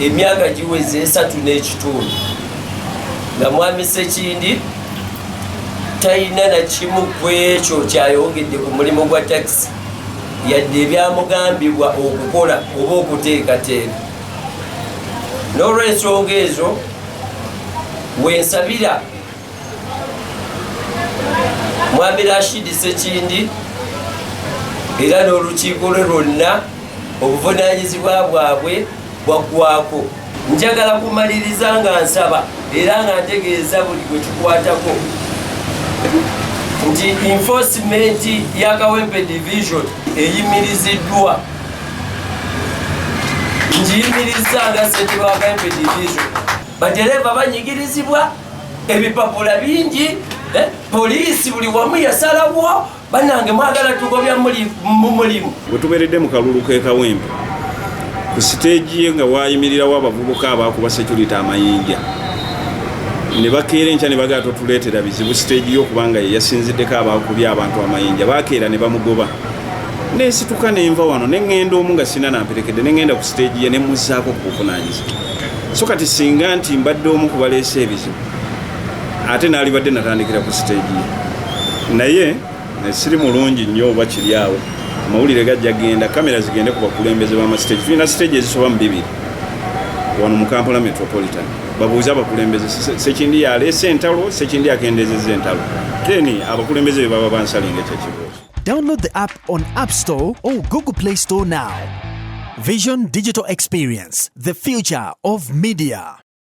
emyaka giweze 3.5 nga mwami Ssekindi talina na kimu ku ekyo kyayongedde ku mulimu gwa taxi yadde ebyamugambibwa okukola oba okuteekateeka. N'olw'ensonga ezo wensabira mwami Rashid Ssekindi era n'olukiiko lwe lwonna obuvunaanyizibwa bwabwe bwaggwako. Njagala kumaliriza nga nsaba era nga ntegeeza buli gwe kikwatako nti enforcement ya Kawempe division eyimiriziddwa. Njiyimiriza nga ssentebe wa Kawempe division. Badereva banyigirizibwa, ebipapula bingi, poliisi buli wamu yasalawo. Banange mwagala tugobya mu mulimu. Bwe tubeeredde mu kalulu k'e Kawempe ku siteegi nga waayimirirawo abavubuka abaakuba security amayinja ne bakeera enkya ne bagala totuleetera bizibu siteegi y'okubanga ye yasinziddeko abaakubya abantu amayinja bakeera ne bamugoba. Neesituka nenva wano ne ŋŋenda omu nga sina namperekedde ne ŋŋenda ku siteegi ye ne muzzaako ku buvunaanyizibwa. So kati singa nti mbadde omu ku baleese ebizibu ate n'alibadde natandikira ku siteegi ye naye siri mulungi nnyo oba kiri awo. Amawulire gajja genda kamera zigende ku bakulembeze b'amasiteegi. Tulina siteegi ezisoba mu 2 wano mu Kampala Metropolitan. Babuuze abakulembeze Ssekindi yaleese entalo, Ssekindi akendezezza entalo. Keni abakulembeze be baba bansalinga ekyo kibuuzo. Download the app on App Store or Google Play Store now. Vision Digital Experience, the future of media.